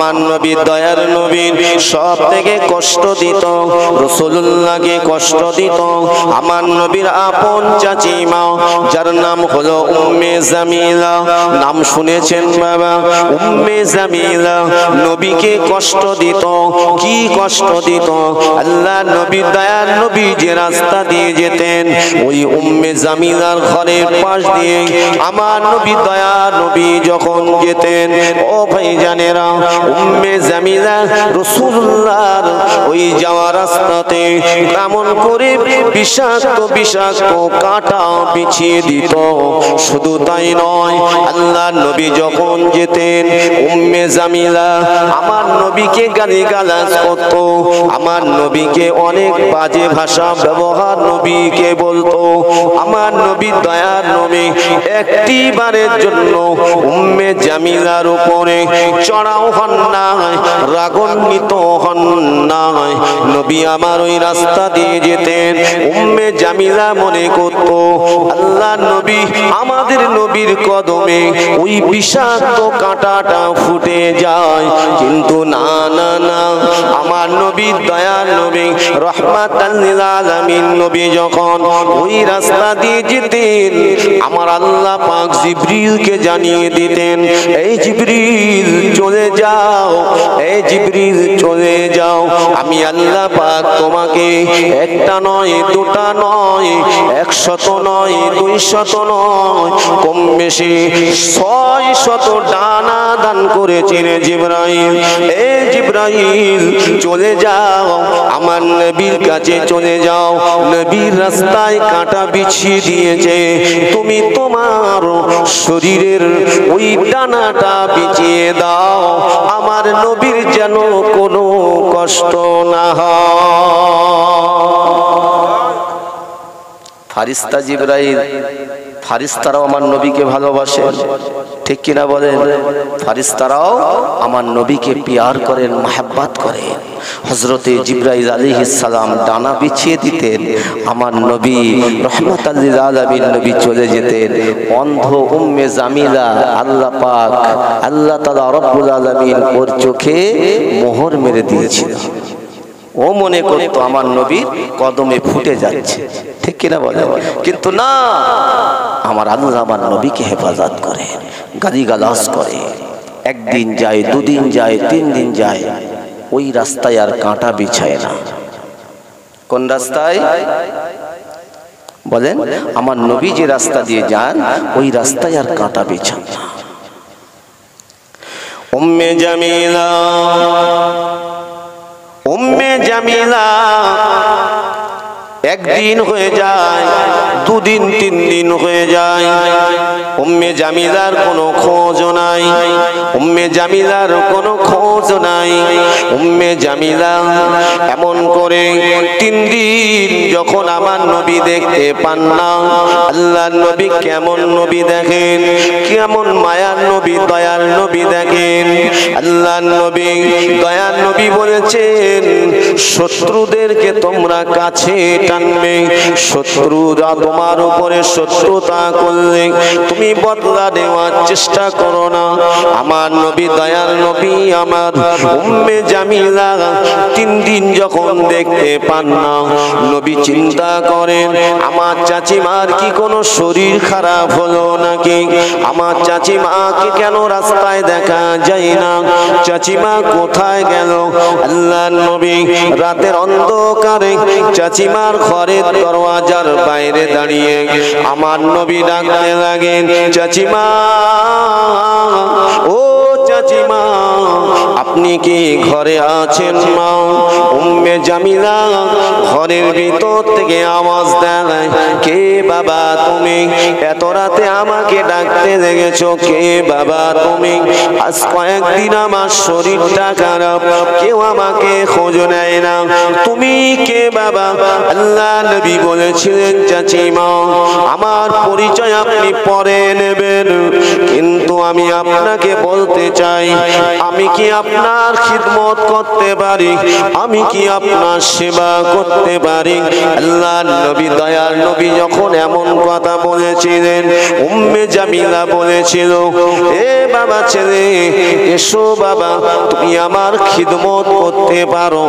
আমার নবী দয়ার নবী সব থেকে কষ্ট দিত, রাসূলুল্লাহকে কষ্ট দিত। আমার নবীর আপন চাচি মা যার নাম হলো উম্মে জামিলা, নাম শুনেছেন বাবা? উম্মে জামিলা নবীকে কষ্ট দিত। কি কষ্ট দিত? আল্লাহ নবী দয়ার নবী যে রাস্তা দিয়ে যেতেন, ওই উম্মে জামিলার ঘরের পাশ দিয়ে আমার নবী দয়ার নবী যখন যেতেন, ও ভাইজানেরা, উম্মে জামিলা রাসূলুল্লাহর ওই যাওয়া রাস্তাতে কেমন করে বিষাক্ত বিষাক্ত কাঁটা বিছিয়ে দিত। শুধু তাই নয়, আল্লাহ নবী যখন যেতেন, উম্মে জামিলা আমার নবীকে গালিগালাজ করত, আমার নবীকে অনেক বাজে ভাষা ব্যবহার নবীকে বলতো। আমার নবী দয়ার নবী একটি বারের জন্য উম্মে জামিলার উপরে চড়াও হন নাই, রাগান্বিত হন নাই। নবী আমার ওই রাস্তা দিয়ে যেতেন, উম্মে জামিলা মনে করত আল্লাহ নবী আমাদের নবীর কদমে ওই বিষাক্ত কাঁটাটা ফুটে যায়। কিন্তু না না না, আমার নবী দয়ার নবী রাহমাতাল লিল আলামিন নবী যখন ওই রাস্তা দিয়ে যেতেন, আমার আল্লাহ পাক জিবরিলকে জানিয়ে দিতেন, এই জিবরিল চলে যাও, এই জিবরিল চলে যাও, আমি আল্লাহ পাক তোমাকে একটা নয় দুটা নয় 100 নয় 200 নয়, কম বেশি 600 ডানা দান করেছেন জিবরাইল। এই জিবরাইল চলে যাও, আমার নবীর কাছে চলে যাও, নবীর রাস্তায় কাঁটা বিছিয়ে দিয়েছে, তুমি তোমার শরীরের ওই ডানাটা বিছিয়ে দাও, আমার নবীর যেন কোনো কষ্ট না হয়। ফারিস্তা জিবরাইল, ফারিস্তারাও আমার নবীকে ভালোবাসে, ঠিক কিনা বলেন? ফারিস্তারাও আমার নবীকে পিয়ার করেন, মাহাব্বত করেন। হযরতে জিবরাইল আলাইহিস সালাম ডানা বিছিয়ে দিতেন, আমার নবী রাহমাতাল লিল আলামিন নবী চলে যেতেন। অন্ধ উম্মে জামিলা আল্লাহ পাক আল্লাহ তাআলা রব্বুল আলামিন ওর চোখে মোহর মেরে দিয়েছিল। ও মনে করতো আমার নবীর কদমে ফুটে যাচ্ছে, ঠিক কিনা বলে? কিন্তু না, আমার আল্লাহ আমার নবীকে হেফাজত করে, গালিগালাজ করে। একদিন যায়, দুদিন যায়, 3 দিন যায়, ওই রাস্তায় আর কাঁটা বিছায় না। কোন রাস্তায় বলেন? আমার নবী যে রাস্তা দিয়ে যান, ওই রাস্তায় আর কাঁটা বিছান না। উম্মে জামিলা, উম্মে জামিলা একদিন হয়ে যায়, 2 দিন 3 দিন হয়ে যায়, উম্মে জামিলার কোনো খোঁজ নাই, উম্মে জামিলার কোনো খোঁজ নাই। উম্মে জামিলা এমন করে 3 দিন যখন আমার নবী দেখতে পান না, আল্লাহর নবী কেমন নবী দেখেন, কেমন মায়ার নবী, দয়ার নবী দেখেন। আল্লাহর নবী দয়ার নবী বলেছেন, শত্রুদেরকে তোমরা কাছে টানবে, শত্রুরা তোমার উপরে শত্রুতা করলে তুমি বদলা নেওয়ার চেষ্টা করো না। আমার নবী দয়াল নবী আমার উম্মে জামিলা 3 দিন যখন দেখতে পান না, নবী চিন্তা করেন, আমার চাচিমার কি কোনো শরীর খারাপ হলো নাকি? আমার চাচিমাকে কেন রাস্তায় দেখা যায় না? চাচিমা কোথায় গেল? আল্লাহর নবী রাতের অন্ধকারে চাচিমার ঘরের দরওয়াজার বাইরে দাঁড়িয়ে আমার নবী ডাকতে লাগেন, চাচিমা, ও চাচিমা, আপনি কি ঘরে আছেন মা? উম্মে জামিলা ঘরের ভিতর থেকে আওয়াজ দেয়, কে বাবা তুমি? এত রাতে আমাকে ডাকতে লেগেছো, কে বাবা তুমি? আজ কয়েকদিন আমার শরীরটা খারাপ, কেউ আমাকে খোঁজ নেয় না, তুমি কে বাবা? আল্লাহ নবী বলেছিলেন, চাচিমা, আমার পরিচয় আপনি পরে নেবেন, কিন্তু আমি আপনাকে বলতে চাই, আমি কি আপনার আপনার খিদমত করতে পারি, আমি কি আপনার সেবা করতে পারি। আল্লাহর নবী দয়ার নবী যখন এমন কথা বলেছিলেন, উম্মে জামিলা বলেছিল, এ বাবা ছেলে এসো বাবা, তুমি আমার খিদমত করতে পারো।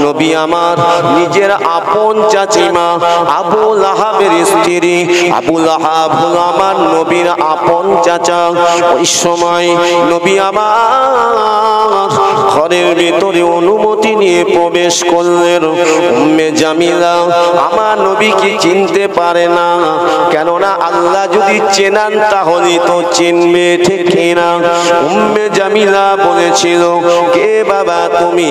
নবী আমার নিজের আপন চাচিমা আবু লাহাবের স্ত্রী, আবু লাহাব হলো আমার নবীর আপন চাচা। ওই সময় নবী আমার ঘরের ভিতরে অনুমতি নিয়ে প্রবেশ করলেন। উম্মে জামিলা আমার নবীকে চিনতে পারে না, কেননা আল্লাহ যদি চেনান তাহলে তো চিনবে, ঠিক না? উম্মে জামিলা বলেছিল, কে বাবা তুমি,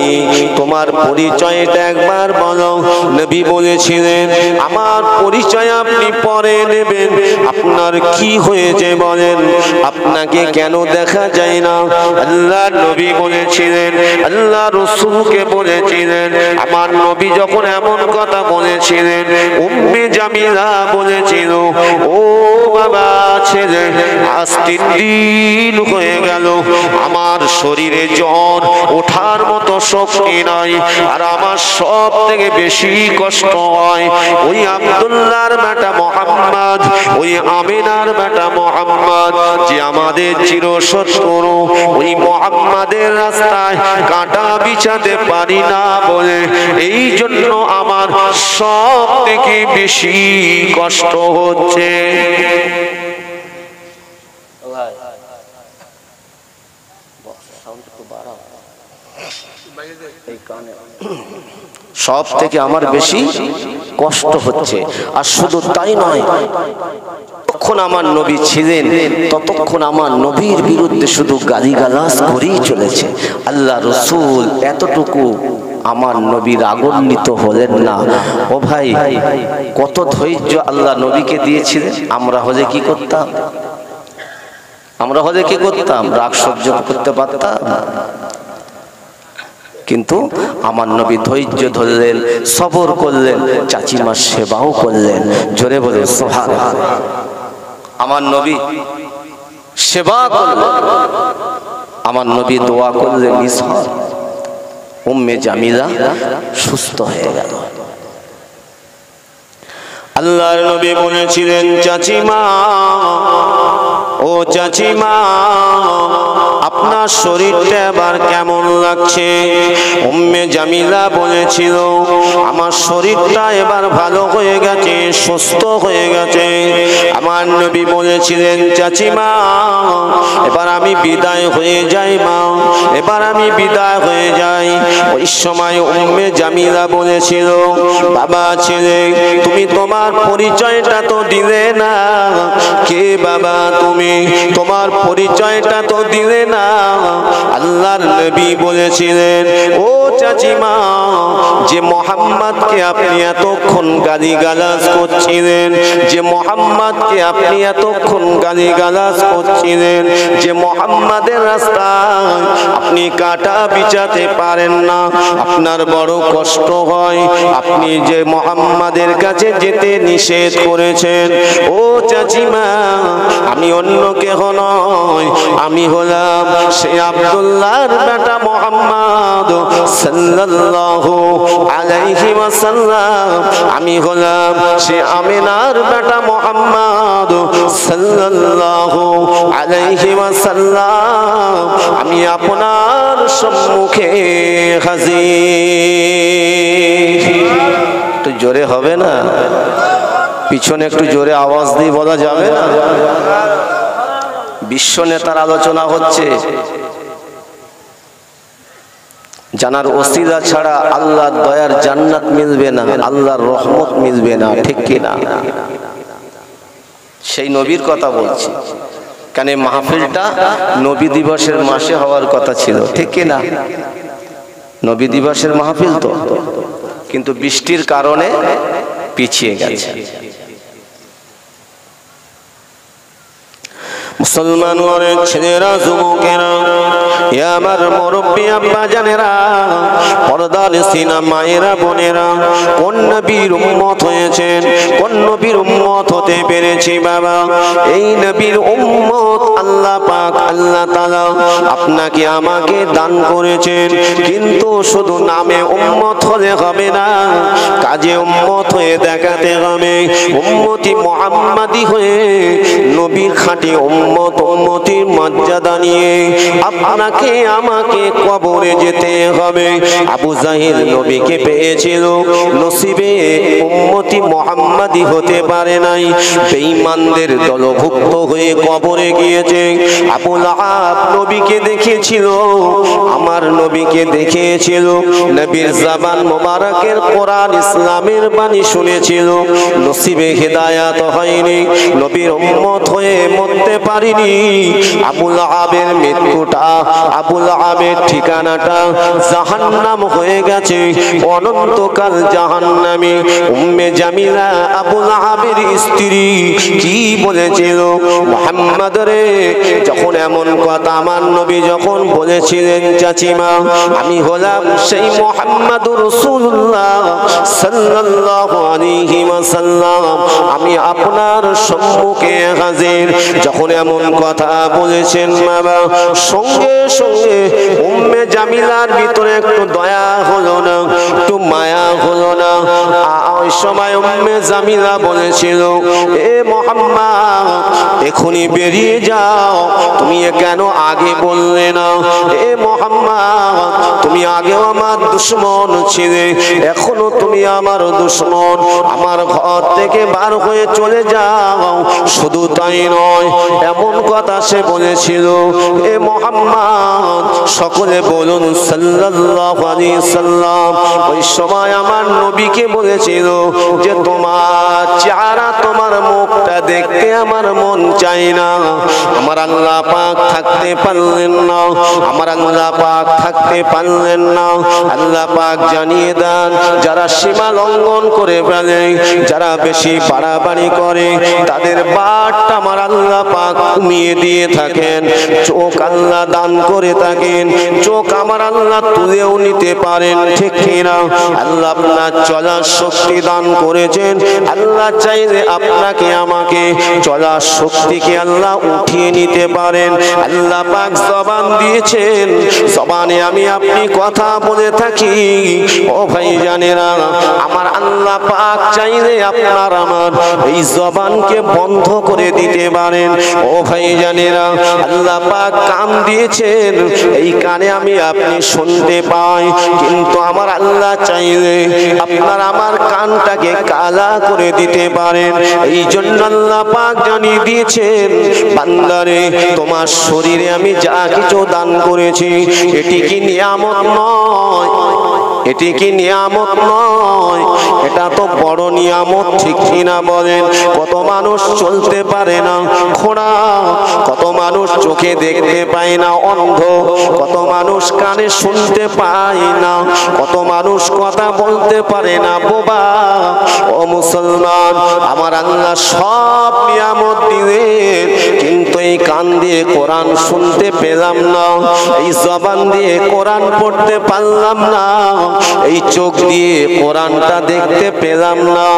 তোমার পরিচয়টা একবার বলো। নবী বলেছিলেন, আমার পরিচয় আপনি পরে নেবেন, আপনার কি হয়েছে বলেন, আপনাকে কেন দেখা যায় না? আল্লাহ নবী বলেছিলেন, আল্লাহ রাসূলকে বলেছিলেন, আমার নবী যখন এমন কথা বলেছিলেন, উম্মে জামিলা বলেছিল, ও বাবা ছেলে, আজ 3 দিন হয়ে গেল, আমার শরীরে জ্বর ওঠার মতো শক্তি নাই, আর আমার সব থেকে বেশি কষ্ট হয় ওই আব্দুল্লাহর বেটা মুহাম্মদ, ওই আমিনার বেটা মুহাম্মদ, যে আমাদের চিরশত্রু, ওই মুহাম্মাদের রাস্তায় কাঁটা বিছাতে পারি না বলে এই জন্য আমার সব থেকে বেশি কষ্ট হচ্ছে। সব থেকে আমার বেশি কষ্ট হচ্ছে। আর শুধু তাই নয়, তখন আমার নবী ছিলেন, ততক্ষণ আমার নবীর বিরুদ্ধে শুধু গালিগালাজ করেই চলেছে। আল্লাহ রাসূল এতটুকু আমার নবী রাগান্বিত হলেন না। ও ভাই, কত ধৈর্য আল্লাহ নবীকে দিয়েছিলেন। আমরা হলে কি করতাম? আমরা হলে কি করতাম? রাগ সহ্য করতে পারতাম? কিন্তু আমার নবী ধৈর্য ধরলেন, সবর করলেন, চাচিমার সেবাও করলেন। জোরে বলে সুবহানাল্লাহ। আমার নবী সেবা করলেন, আমার নবী দোয়া করলেন, উম্মে জামিলা সুস্থ হয়ে গেল। আল্লাহর নবী বলেছিলেন, চাচিমা, ও চাচিমা, আপনার শরীরটা এবার কেমন লাগছে? উম্মে জামিলা বলেছিল, আমার শরীরটা এবার ভালো হয়ে গেছে, সুস্থ হয়ে গেছে। আমার নবী বলেছিলেন, চাচিমা, এবার আমি বিদায় হয়ে যাই মা, এবার আমি বিদায় হয়ে যাই। ওই সময় উম্মে জামিলা বলেছিল, বাবা ছেলে, তুমি তোমার পরিচয়টা তো দিলে না। কে বাবা তুমি, তোমার পরিচয়টা তো দিলে না। আল্লাহর নবী বলেছিলেন, ও চাচিমা, যে মুহাম্মদকে আপনি এতক্ষণ গালিগালাজ করছিলেন, যে মুহাম্মদকে আপনি এতক্ষণ গালিগালাজ করছিলেন, যে মুহাম্মাদের রাস্তায় আপনি কাঁটা বিছাতে পারেন না, আপনার বড় কষ্ট হয়, আপনি যে মুহাম্মাদের কাছে যেতে নিষেধ করেছেন, ও চাচিমা, আমি অন্য কেহ নয়, আমি হলাম সে আব্দুল্লাহর বেটা মুহাম্মদ সাল্লাল্লাহু আলাইহি ওয়াসাল্লাম, আমি হলাম সে আমিনার বেটা মুহাম্মদ সাল্লাল্লাহু আলাইহি ওয়াসাল্লাম, আমি আপনার সম্মুখে হাজির। একটু জোরে হবে না? পিছনে একটু জোরে আওয়াজ দিয়ে বলা যাবে না? বিশ্ব নেতার আলোচনা হচ্ছে, জানার ওসিলা ছাড়া আল্লাহর দয়ার জান্নাত মিলবে না, আল্লাহর রহমত মিলবে না, ঠিক কি না? সেই নবীর কথা বলছি। কেন মাহফিলটা নবী দিবসের মাসে হওয়ার কথা ছিল, ঠিক কি না? নবী দিবসের মাহফিল তো, কিন্তু বৃষ্টির কারণে পিছিয়ে গেছে। মুসলমান ঘরের ছেলেরা, যুবকেরা, এ আমার মুরব্বী আব্বা জানেরা, পর্দার সিনা মায়েরা, বোনেরা, কোন নবীর উম্মত হয়েছেন, কোন নবীর উম্মত হতে পেরেছি বাবা? এই নবীর উম্মত আল্লাহ পাক, আল্লাহ তাআলা আপনাকে আমাকে দান করেছেন। কিন্তু শুধু নামে উম্মত হলে হবে না, কাজে উম্মত হয়ে দেখাতে হবে। উম্মতি মুহাম্মাদি হয়ে নবীর খাঁটি উম্মত, উম্মতির মর্যাদা নিয়ে আপনাকে আমাকে কবরে যেতে হবে। আবু জাহেল নবীকে পেয়েছিল, নসিবে উম্মতি মুহাম্মাদি হতে পারে নাই, বেঈমানদের দলভুক্ত হয়ে কবরে গিয়েছে। আবু লাহাব নবীকে দেখেছিল, আমার নবীকে দেখেছিল, নবীর জবান মোবারকের কোরআন ইসলামের বাণী শুনেছিল, নসিবে হিদায়াত হয়নি, নবীর উম্মত হয়ে মরতে পারিনি। আবু লাহাবের মৃত্যুটা, আবু লাহাবের ঠিকানাটা জাহান্নাম হয়ে গেছে, অনন্তকাল জাহান্নামী। উম্মে জামিলা আবু লাহাবের স্ত্রী কি বলেছিল? মুহাম্মদ রে, যখন এমন কথা আমার নবী যখন বলেছিলেন, চাচিমা আমি হলাম সেই মুহাম্মদুর রাসূলুল্লাহ সাল্লাল্লাহু আলাইহি ওয়াসাল্লাম, আমি আপনার সম্মুখে হাজির। যখন এমন কথা বলেছেন বাবা, সঙ্গে সঙ্গে উম্মে জামিলার ভিতরে একটু দয়া হলো না, একটু মায়া হলো না? ওই সময় উম্মে জামিলা বলেছিল, এ মুহাম্মদ এখনই বেরিয়ে যাও, তুমি কেন আগে বললে না? এ মুহাম্মদ তুমি আগেও আমার দুশমন ছিলে, এখনো তুমি আমার দুশমন, আমার ঘর থেকে বার হয়ে চলে যাও। শুধু তাই নয়, এমন কথা সে বলেছিল। এ মুহাম্মদ সকলে বলুন সাল্লাল্লাহু আলাইহি সাল্লাম। ওই সময় আমার নবীকে বলেছিল যে তোমার চেহারা, তোমার মুখটা দেখতে আমার মন চাই না। আমার আল্লাহ পাক থাকতে পারলেন না, আমার আল্লাহ পাক থাকতে পারলেন না। আল্লাহ পাক জানিয়ে দেন, যারা সীমা লঙ্ঘন করে ফেলে, যারা বেশি বাড়াবাড়ি করে, তাদের বাটটা আমার আল্লাহ পাক কমিয়ে দিয়ে থাকেন। চোখ আল্লাহ দান করে থাকেন, চোখ আমার আল্লাহ তুলেও নিতে পারেন, ঠিক কিনা? আল্লাহ আপনার চলার শক্তি দান করেছেন, আল্লাহ চাইলে আপনাকে আমাকে চলার শক্তিকে আল্লাহ উঠিয়ে নিতে পারেন। আল্লাহ পাক জবান দিয়েছেন, জবানে আমি আপনি কথা বলে থাকি। ও ভাই জানেরা, আমার আল্লাহ পাক চাইলে আপনার আমার এই জবানকে বন্ধ করে দিতে পারেন। ও ভাই জানেরা, আল্লাহ পাক কান দিয়েছেন, এই কানে আমি আপনি শুনতে পাই, কিন্তু আমার আল্লাহ চাইলে আপনার আমার কানটাকে কালা করে দিতে পারেন। এই জন্য আল্লাহ পাক জানিয়ে দিয়েছেন, বান্দারে তোমার শরীরে আমি যা কিছু দান করেছি, এটি কি নিয়ামত নয়? এটি কি নিয়ামত নয়? এটা তো বড় নিয়ামত, ঠিক কিনা বলেন? কত মানুষ চলতে পারে না খোঁড়া, কত মানুষ চোখে দেখতে পায় না অন্ধ, কত মানুষ কানে শুনতে পায় না, কত মানুষ কথা বলতে পারে না বোবা। ও মুসলমান, আমার আল্লাহ সব নিয়ামত দিলেন, কিন্তু এই কান দিয়ে কোরআন শুনতে পেলাম না, এই জবান দিয়ে কোরআন পড়তে পারলাম না, এই চোখ দিয়ে কোরআনটা দেখতে পেলাম না।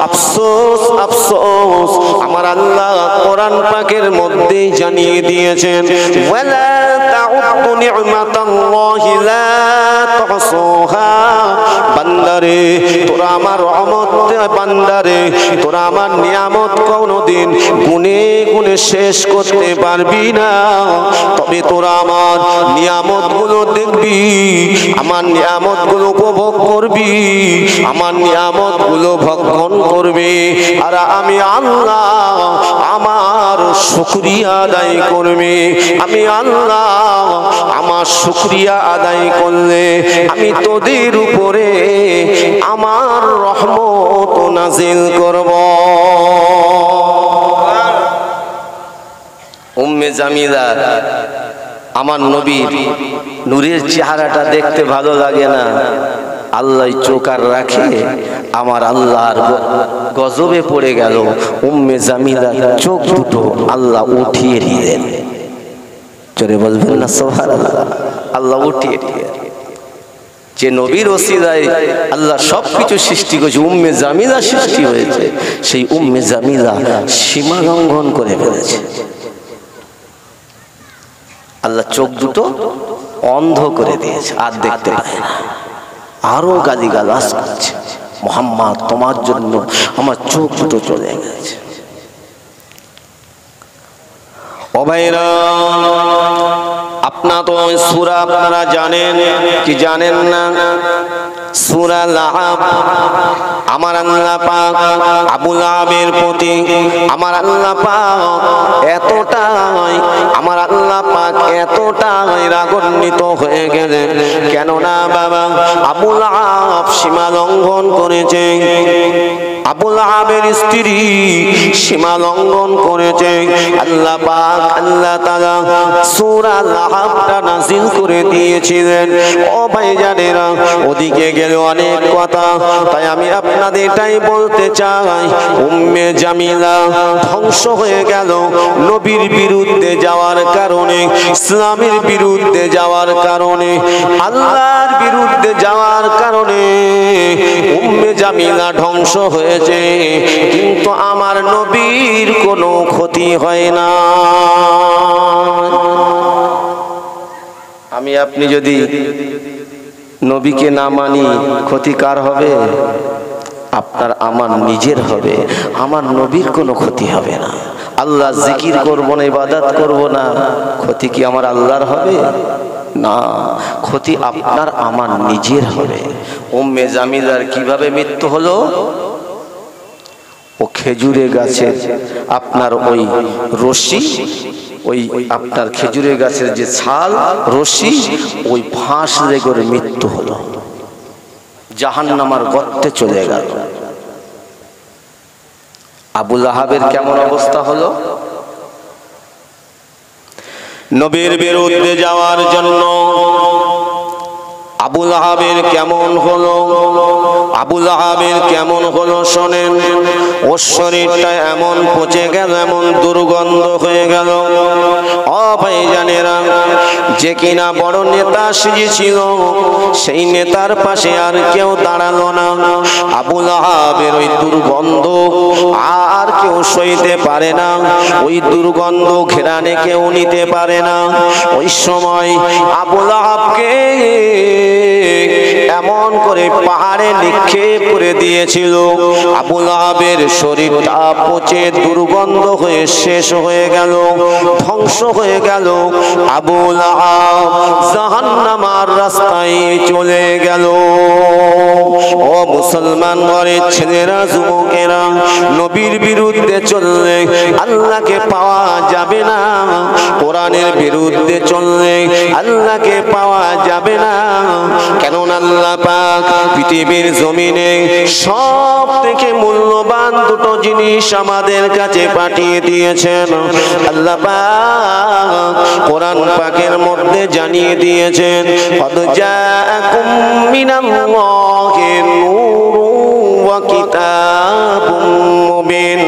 আফসোস আফসোস, আমার আল্লাহ কোরআন পাকের মধ্যেই জানিয়ে দিয়েছেন, ওয়ালা তাউদ্দু নি'মাতাল্লাহি লা তুহসুহা। বান্দারে তোরা আমার রহমত, বান্দারে তোরা আমার নিয়ামত কোনদিন গুনে গুনে শেষ করতে পারবি না। তবে তোরা আমার নিয়ামত গুলো দেখবি, আমার নিয়ামত গুলো উপভোগ করবি, আমার নিয়ামত গুলো ভক্ষণ করবি, আর আমি আল্লাহ আমার শুকরিয়া আদায় করবি। আমি আল্লাহ আমার শুকরিয়া আদায় করলে আমি তোদের উপরে আমার রহমত নাজিল করব। উম্মে জামিলা, আমার নবীর নূরের চেহারাটা দেখতে ভালো লাগে না? আল্লাহ চোখ আর রাখে, আমার আল্লাহর গজবে পড়ে গেল। উম্মে জামিলার চোখ দুটো আল্লাহ উঠিয়ে দিলেন। জোরে বলবেন না সুবহানাল্লাহ। আল্লাহ উঠিয়ে দিলেন। যে নবীর ওসিলায় আল্লাহ সবকিছু সৃষ্টি করেছে, উম্মে জামিলা সৃষ্টি হয়েছে, সেই উম্মে জামিলা সীমা লঙ্ঘন করে ফেলেছে। আল্লাহ চোখ দুটো অন্ধ করে দিয়েছে, আর দেখতে পায় না। আরো গালিগালাজ করছে, মুহাম্মদ তোমার জন্য আমার চোখ দুটো চলে গেছে। ও ভাইরা, আপনারা তো সূরা আপনারা জানেন কি জানেন না? সূরা লাহাব। আমার আল্লাহ পাক আবু লাহাবের প্রতি আমার আল্লাহ পাক এতটাই আমার আল্লাহ পাক এতটাই রাগান্বিত হয়ে গেলেন। কেননা বাবা আবু লাহাব সীমা লঙ্ঘন করেছে, আবু লাহাবের স্ত্রী সীমা লঙ্ঘন করেছে। আল্লাহ পাক আল্লাহ তাআলা সূরা লাহাবটা নাযিল করে দিয়েছিলেন। ও ভাইজানেরা, ওদিকে গেল অনেক কথা, তাই আমি আপনাদের এটাই বলতে চাই, উম্মে জামিলা ধ্বংস হয়ে গেল নবীর বিরুদ্ধে যাওয়ার কারণে, ইসলামের বিরুদ্ধে যাওয়ার কারণে, আল্লাহর বিরুদ্ধে যাওয়ার কারণে উম্মে জামিলা ধ্বংস হয়েছে। কিন্তু আমার নবীর কোনো ক্ষতি হয় না। আমি আপনি যদি নবীকে না মানি, ক্ষতি কার হবে? আপনার আমার নিজের হবে। আমার নবীর কোনো ক্ষতি হবে না। আল্লাহ জিকির করব না, ইবাদত করব না, ক্ষতি কি আমার আল্লাহর হবে? না, ক্ষতি আপনার আমার নিজের হবে। উম্মে জামিলার কিভাবে মৃত্যু হলো? ও খেজুরে গাছে আপনার ওই রশি, ওই আপনার খেজুরের গাছের যে ছাল রশি, ওই ফাঁস লেগে মৃত্যু হলো, জাহান্নামের গর্তে চলে গেল। আবু লাহাবের কেমন অবস্থা হলো? নবীর বিরুদ্ধে যাওয়ার জন্য আবু লাহাবের কেমন হলো? আবু লাহাবের কেমন হলো শোনেন। ওর শরীরটা এমন পচে গেল, এমন দুর্গন্ধ হয়ে গেল। ও ভাইজানেরা, যে কিনা বড় নেতা সেজেছিল, সেই নেতার পাশে আর কেউ দাঁড়ালো না। আবু লাহাবের ওই দুর্গন্ধ আর কেউ সইতে পারে না, ওই দুর্গন্ধ ঘেরানে কেউ নিতে পারে না। ওই সময় আবু লাহাবকে এমন করে পাহাড়ে নিক্ষেপ করে দিয়েছিল, আবু লাহাবের শরীরটা পচে দুর্গন্ধ হয়ে শেষ হয়ে গেল, ধ্বংস হয়ে গেল। আবু লাহাব জাহান্নামের রাস্তায় চলে গেল। ও মুসলমান ঘরের ছেলেরা, যুবকেরা, নবীর বিরুদ্ধে চললে আল্লাহকে পাওয়া যাবে না, কোরআনের বিরুদ্ধে চললে আল্লাহকে পাওয়া যাবে না। কেননা আল্লাহ পাক পৃথিবীর জমিনে সব থেকে মূল্যবান দুটো জিনিস আমাদের কাছে পাঠিয়ে দিয়েছেন। আল্লাহ পাক কোরআন পাকের মধ্যে জানিয়ে দিয়েছেন, কদ জাআকুম মিনাল্লাহি নূরুন ওয়া কিতাবুম মুবিন।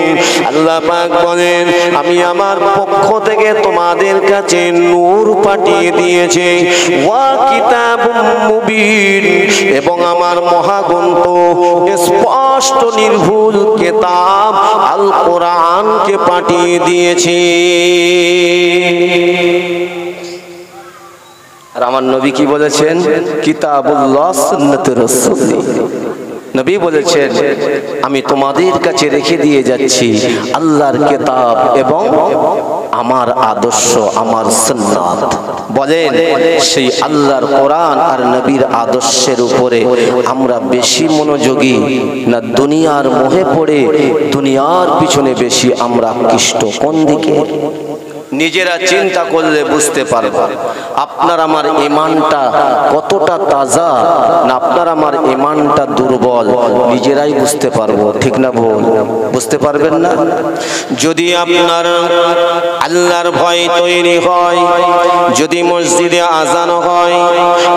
আল্লাহ পাক বলেন, আমি আমার পক্ষ থেকে তোমাদের কাছে নূর পাঠিয়ে দিয়েছি, ওয়া কিতাবুম মুবিন, এবং আমার মহাগ্রন্থ স্পষ্ট নির্ভুল কিতাব আল কোরআনকে পাঠিয়ে দিয়েছি। আর আমার নবী কি বলেছেন? কিতাবুল্লাহ সুন্নাতুর রাসূল। নবী বলেছেন, আমি তোমাদের কাছে রেখে দিয়ে যাচ্ছি আল্লাহর কিতাব এবং আমার আদর্শ, আমার সুন্নাত। বলেন, সেই আল্লাহর কোরআন আর নবীর আদর্শের উপরে আমরা বেশি মনোযোগী না দুনিয়ার মোহে পড়ে দুনিয়ার পিছনে বেশি আমরা আকৃষ্ট? কোন দিকে? নিজেরা চিন্তা করলে বুঝতে পারবে আপনার আমার ঈমানটা কতটা তাজা না আপনার আমার ঈমানটা দুর্বল, নিজেরাই বুঝতে পারবো, ঠিক না ভুল? বুঝতে পারবেন না? যদি আপনার আল্লাহর ভয় তৈরি হয়, যদি মসজিদে আজান হয়,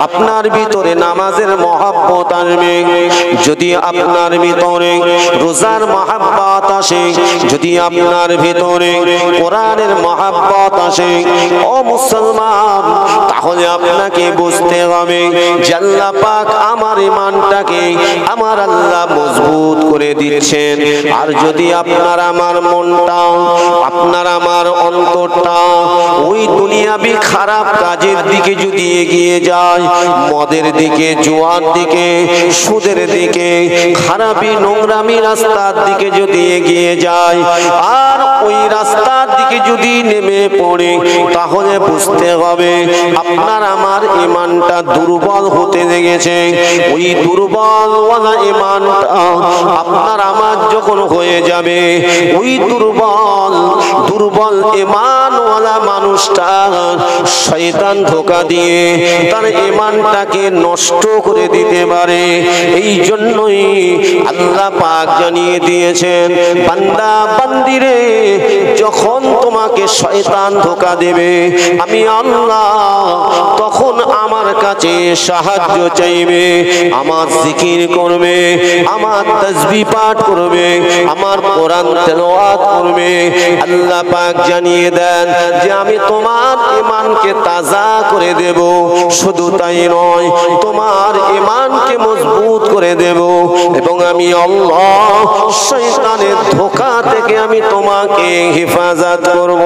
আপনার ভিতরে নামাজের মহব্বত আসবে, যদি আপনার ভিতরে রোজার মহব্বত আসে, যদি আপনার ভিতরে কোরআনের মহব্বত আসে, ও মুসলমান, তাহলে আপনাকে বুঝতে হবে যে আল্লাহ পাক আমার ঈমানটাকে আমার আল্লাহ মজবুত করে দিচ্ছেন। আর যদি আপনার আমার মনটা, আপনার আমার অন্তরটা ওই দুনিয়াবি খারাপ কাজের দিকে যদি এগিয়ে যায়, মদের দিকে, জুয়ার দিকে, সুদের দিকে, খারাপি নোংরামি রাস্তার দিকে যদি এগিয়ে যায়, আর ওই রাস্তার দিকে যদি নেমে পড়ে, তাহলে বুঝতে হবে আপনার আমার ঈমানটা দুর্বল হতে লেগেছে। ওই দুর্বল ওয়ালা ঈমানটা আপনার আমার যখন হয়ে যাবে, ওই দুর্বল ঈমান ওয়ালা মানুষটা শয়তান ধোঁকা দিয়ে তার ঈমানটাকে নষ্ট করে দিতে পারে। এই জন্যই আল্লাহ পাক জানিয়ে দিয়েছেন, বান্দা বান্দিরে, যখন তোমাকে শয়তান ধোঁকা দেবে, আমি আল্লাহ তখন আমার কাছে সাহায্য চাইবে, আমার জিকির করবে, আমার তাসবিহ পাঠ করবে, আমার কোরআন তেলাওয়াত করবে। আল্লাহ পাক জানিয়ে দেন যে আমি তোমার ঈমানকে তাজা করে দেব, শুধু তাই নয়, তোমার ঈমানকে মজবুত করে দেব, এবং আমি আল্লাহ শয়তানের ধোঁকা থেকে আমি তোমাকে হেফাজত করব।